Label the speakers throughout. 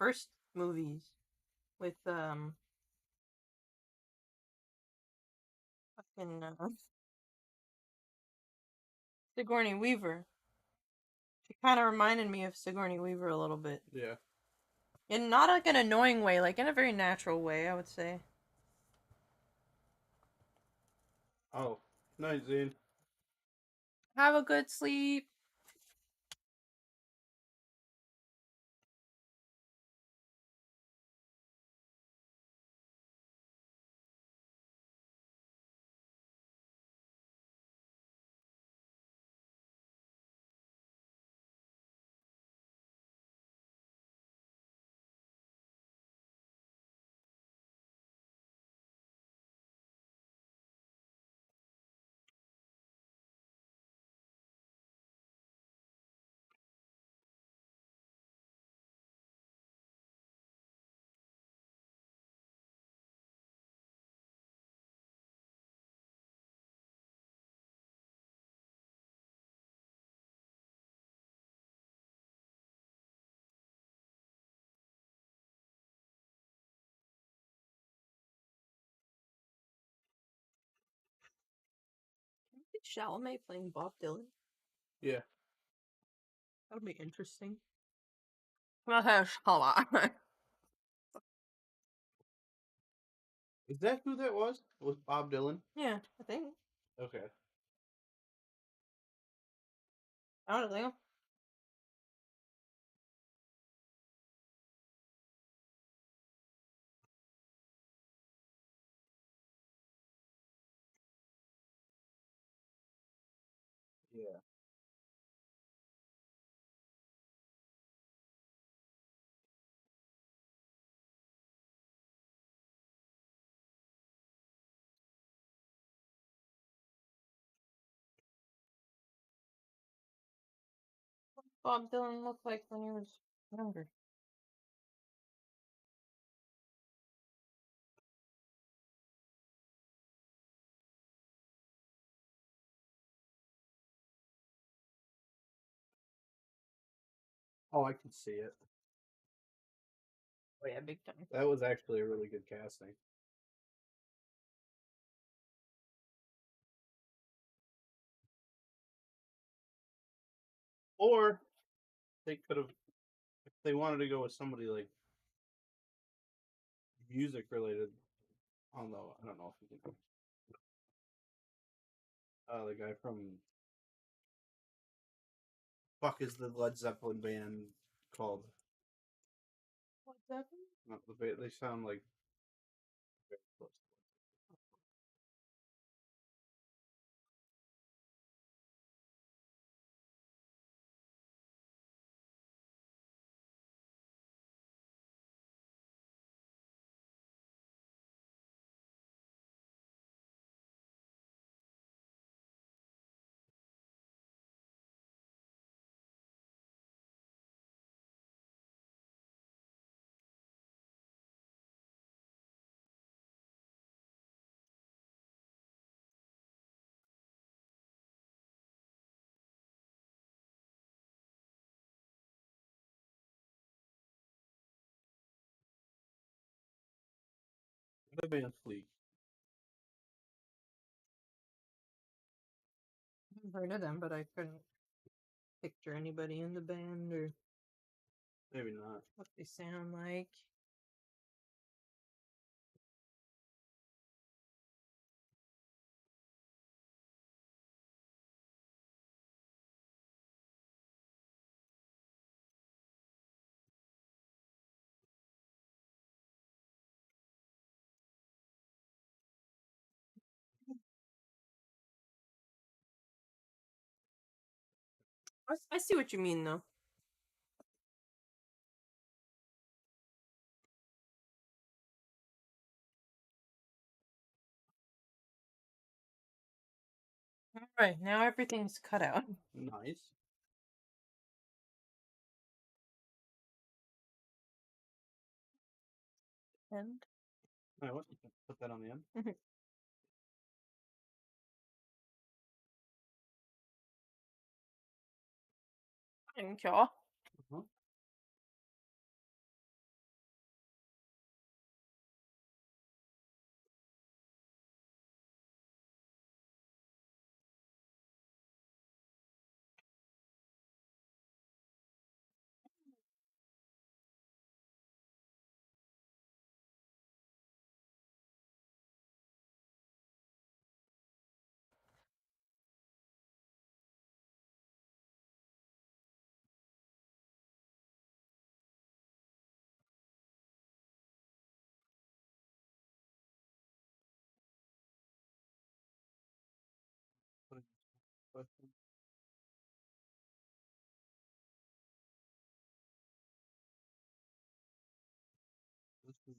Speaker 1: first movies with fucking Sigourney Weaver. She kind of reminded me of Sigourney Weaver a little bit.
Speaker 2: Yeah.
Speaker 1: In not like an annoying way, like in a very natural way, I would say.
Speaker 2: Oh, night, Zane.
Speaker 1: Have a good sleep. Chalamet playing Bob Dylan.
Speaker 2: Yeah.
Speaker 1: That would be interesting. Well, Chalamet.
Speaker 2: Is that who that was? Was Bob Dylan?
Speaker 1: Yeah, I think.
Speaker 2: Okay.
Speaker 1: I don't know.
Speaker 2: Yeah.
Speaker 1: Bob Dylan looked like when he was younger.
Speaker 2: Oh, I can see it.
Speaker 1: Oh yeah, big time.
Speaker 2: That was actually a really good casting. Or they could have, if they wanted to go with somebody like music related. Although I don't know if you can. The guy from fuck is the Led Zeppelin band called?
Speaker 1: What's that?
Speaker 2: Not the they sound like very close. The band Fleet.
Speaker 1: I've heard of them, but I couldn't picture anybody in the band or
Speaker 2: Maybe not.
Speaker 1: what they sound like. I see what you mean, though. Alright, now everything's cut out.
Speaker 2: Nice.
Speaker 1: And
Speaker 2: Wait, what? Put that on the end.
Speaker 1: thank y'all.
Speaker 2: Uh-huh. question. This is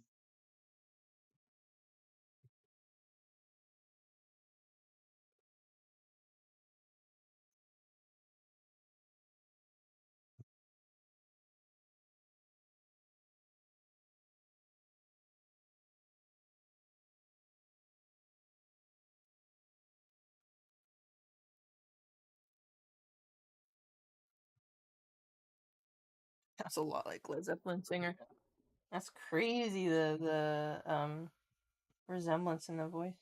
Speaker 1: That's a lot like Led Zeppelin singer. That's crazy. The resemblance in the voice.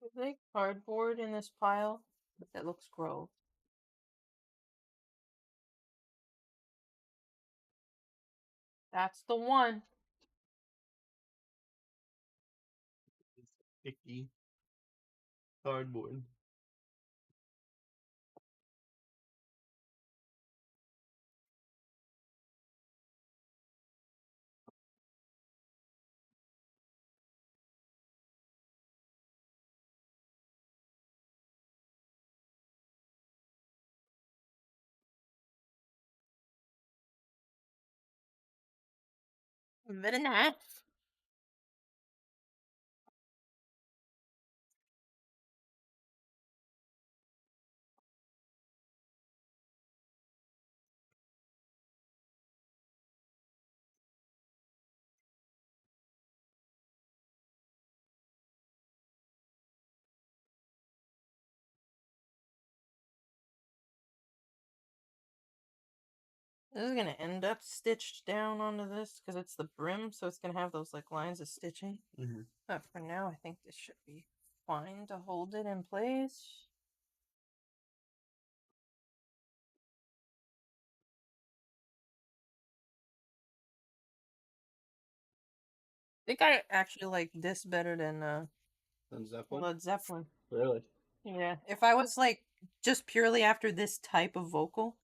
Speaker 1: Is there cardboard in this pile? That looks gross. That's the one.
Speaker 2: sticky cardboard.
Speaker 1: Very nice. This is gonna end up stitched down onto this because it's the brim, so it's gonna have those like lines of stitching.
Speaker 2: Mm-hmm.
Speaker 1: But for now, I think this should be fine to hold it in place. I think I actually like this better than
Speaker 2: Zeppelin?
Speaker 1: Led Zeppelin.
Speaker 2: Really?
Speaker 1: Yeah, if I was like just purely after this type of vocal,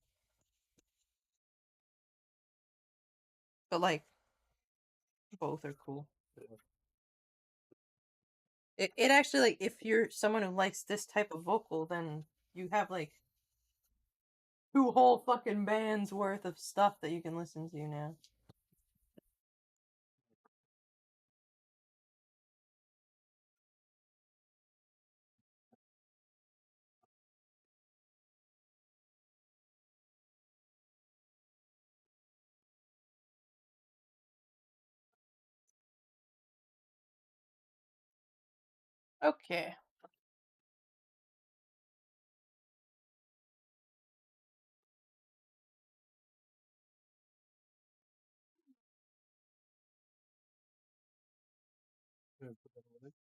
Speaker 1: but like both are cool.
Speaker 2: Yeah.
Speaker 1: It actually like if you're someone who likes this type of vocal, then you have like two whole fucking bands worth of stuff that you can listen to now. Okay.
Speaker 2: Yeah, put that away.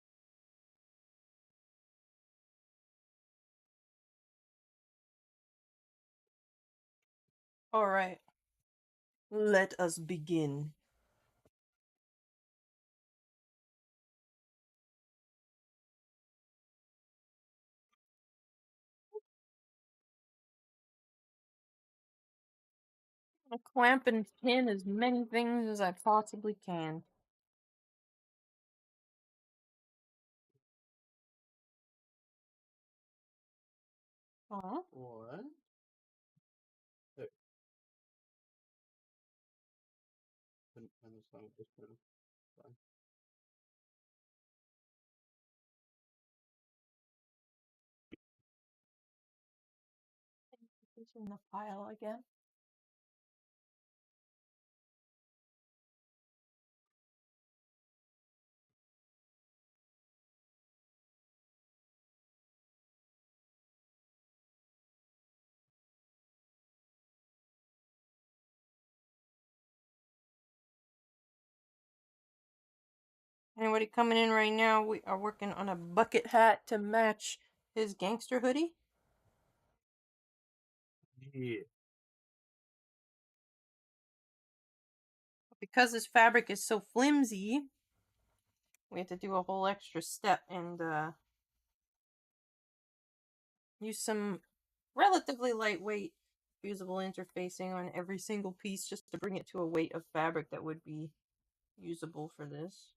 Speaker 1: All right. Let us begin. I'll clamp and pin as many things as I possibly can. Huh?
Speaker 2: What? There. Couldn't find the song just now. Fine.
Speaker 1: This in the pile again. Anybody coming in right now? We are working on a bucket hat to match his gangster hoodie.
Speaker 2: Yeah.
Speaker 1: Because this fabric is so flimsy, we have to do a whole extra step and use some relatively lightweight fusible interfacing on every single piece just to bring it to a weight of fabric that would be usable for this.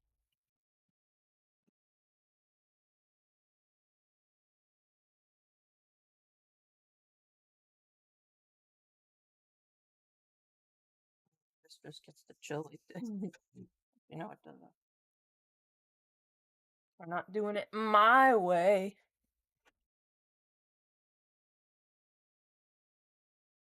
Speaker 1: This just gets the chili thing. You know it doesn't. We're not doing it my way.